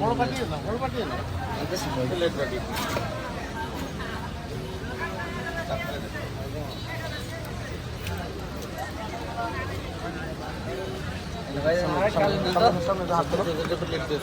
বড় পাঠিয়ে না বড় পাঠিয়ে না প্লেট পাঠিয়ে সামনে হাত ধরো প্লেট দিয়ে